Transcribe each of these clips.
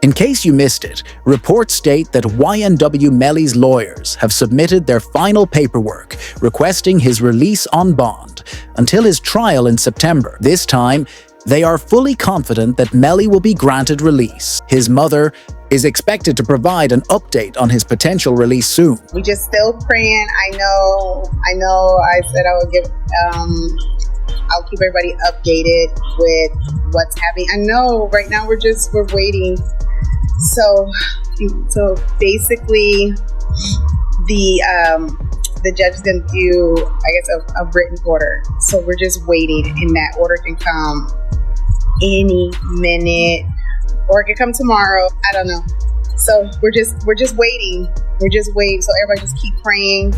In case you missed it, reports state that YNW Melly's lawyers have submitted their final paperwork requesting his release on bond until his trial in September. This time, they are fully confident that Melly will be granted release. His mother is expected to provide an update on his potential release soon. We just still praying. I know I said I would give I'll keep everybody updated with what's happening. I know right now we're waiting. So basically the judge is going to do, I guess, a written order. So we're just waiting, and that order can come any minute, or it could come tomorrow. I don't know. So we're just waiting. We're just waiting. So everybody just keep praying,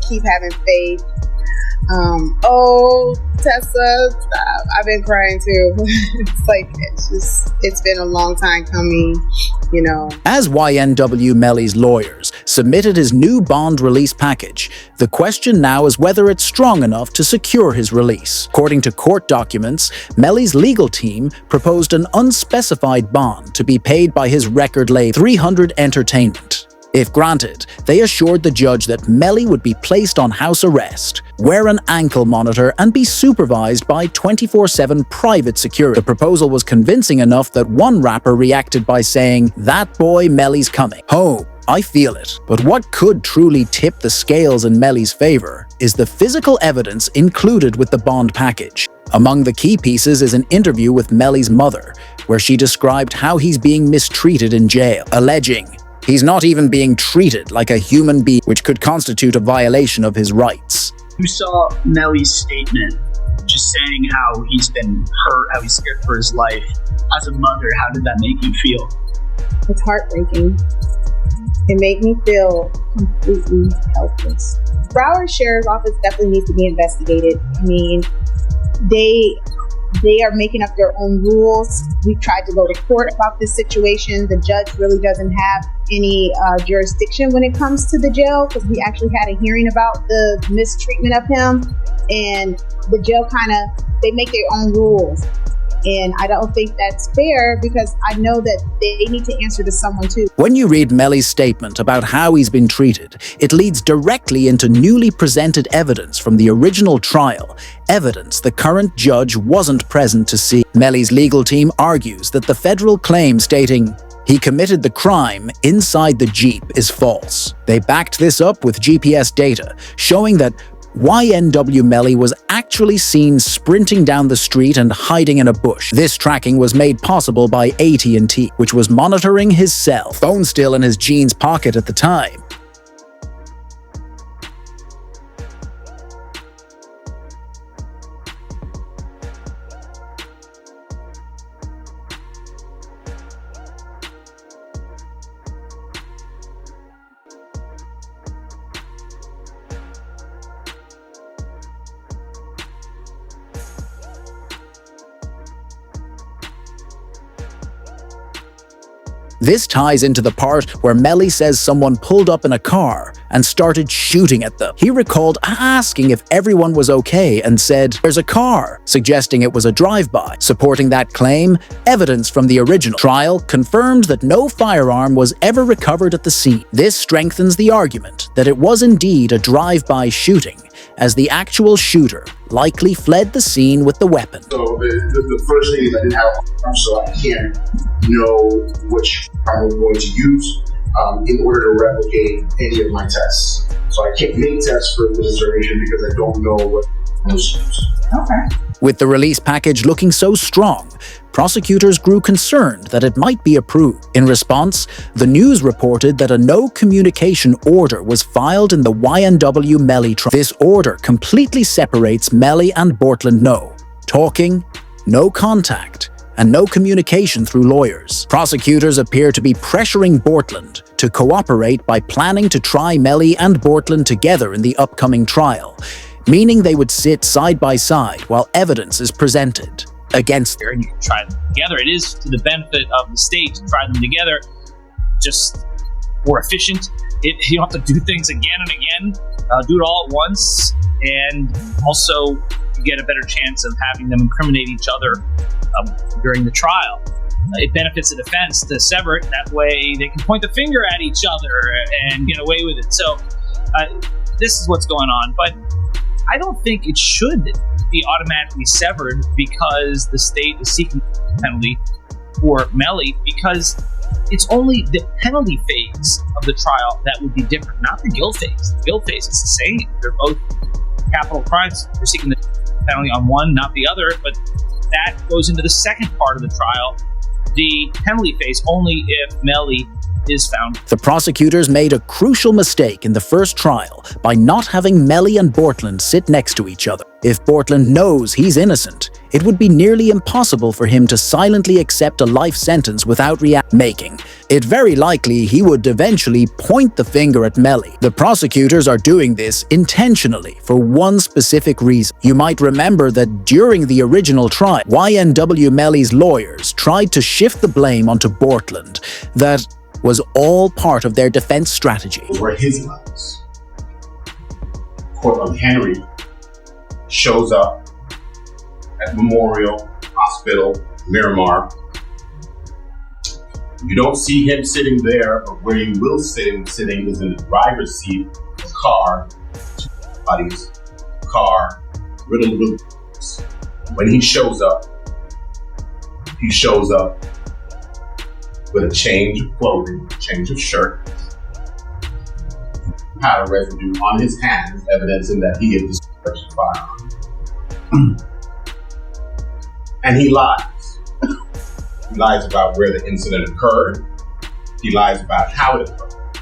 keep having faith. Oh, Tessa, stop. I've been crying too. It's been a long time coming, you know. As YNW Melly's lawyers submitted his new bond release package, the question now is whether it's strong enough to secure his release. According to court documents, Melly's legal team proposed an unspecified bond to be paid by his record label, 300 Entertainment. If granted, they assured the judge that Melly would be placed on house arrest, wear an ankle monitor, and be supervised by 24/7 private security. The proposal was convincing enough that one rapper reacted by saying, "That boy Melly's coming home. I feel it." But what could truly tip the scales in Melly's favor is the physical evidence included with the bond package. Among the key pieces is an interview with Melly's mother, where she described how he's being mistreated in jail, alleging he's not even being treated like a human being, which could constitute a violation of his rights. You saw Melly's statement, just saying how he's been hurt, how he's scared for his life. As a mother, how did that make you feel? It's heartbreaking. It made me feel completely helpless. Broward Sheriff's Office definitely needs to be investigated. I mean, they are making up their own rules. We've tried to go to court about this situation. The judge really doesn't have any jurisdiction when it comes to the jail, because we actually had a hearing about the mistreatment of him, and the jail they make their own rules. And I don't think that's fair, because I know that they need to answer to someone too. When you read Melly's statement about how he's been treated, it leads directly into newly presented evidence from the original trial, evidence the current judge wasn't present to see. Melly's legal team argues that the federal claim stating he committed the crime inside the Jeep is false. They backed this up with GPS data, showing that YNW Melly was actually seen sprinting down the street and hiding in a bush. This tracking was made possible by AT&T, which was monitoring his cell phone still in his jeans pocket at the time. This ties into the part where Melly says someone pulled up in a car and started shooting at them. He recalled asking if everyone was okay and said, "There's a car," suggesting it was a drive-by. Supporting that claim, evidence from the original trial confirmed that no firearm was ever recovered at the scene. This strengthens the argument that it was indeed a drive-by shooting, as the actual shooter likely fled the scene with the weapon. So the first thing is I didn't have a firearm, so I can't know which firearm I'm going to use in order to replicate any of my tests. So I can't make tests for the determination because I don't know what was used. Okay. With the release package looking so strong, prosecutors grew concerned that it might be approved. In response, the news reported that a no communication order was filed in the YNW Melly trial. This order completely separates Melly and Bortland No talking, no contact, and no communication through lawyers. Prosecutors appear to be pressuring Bortland to cooperate by planning to try Melly and Bortland together in the upcoming trial, meaning they would sit side by side while evidence is presented against them. And you can try them together. It is to the benefit of the state to try them together, just more efficient. You don't have to do things again and again, do it all at once, and also you get a better chance of having them incriminate each other during the trial. it benefits the defense to sever it. That way they can point the finger at each other and get away with it. So this is what's going on. But I don't think it should be automatically severed because the state is seeking a penalty for Melly, because it's only the penalty phase of the trial that would be different, not the guilt phase. The guilt phase is the same. They're both capital crimes. We're seeking the penalty on one, not the other, but that goes into the second part of the trial, the penalty phase, only if Melly is found. The prosecutors made a crucial mistake in the first trial by not having Melly and Bortland sit next to each other. If Bortland knows he's innocent, it would be nearly impossible for him to silently accept a life sentence without making it very likely he would eventually point the finger at Melly. The prosecutors are doing this intentionally for one specific reason. You might remember that during the original trial, YNW Melly's lawyers tried to shift the blame onto Bortland. That was all part of their defense strategy. Those were his lives. Cortland Henry shows up at Memorial Hospital, Miramar. You don't see him sitting there, but where you will see him sitting is in the driver's seat of the car, buddy's car, riddled with bullets. When he shows up with a change of clothing, change of shirt, powder residue on his hands, evidencing that he had discharged his firearm. And he lies. He lies about where the incident occurred. He lies about how it occurred.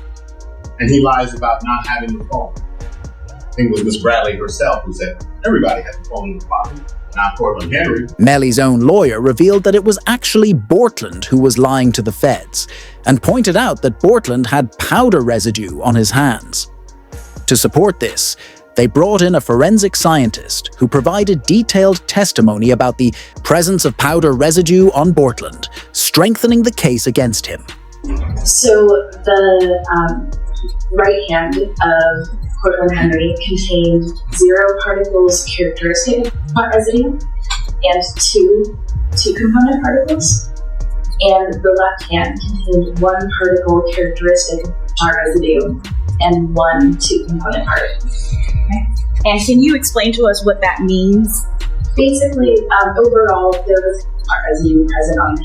And he lies about not having the phone. I think it was Miss Bradley herself who said, everybody has a phone in the pocket, not Cortland Henry. Melly's own lawyer revealed that it was actually Bortland who was lying to the feds, and pointed out that Bortland had powder residue on his hands. To support this, they brought in a forensic scientist who provided detailed testimony about the presence of powder residue on Bortland, strengthening the case against him. So the right hand of Cortland Henry contained 0 particles characteristic of pot residue and two component particles, and the left hand contained 1 particle characteristic of pot residue and 1 2-component particle. Okay. And can you explain to us what that means? Basically, overall, there was pot residue present on the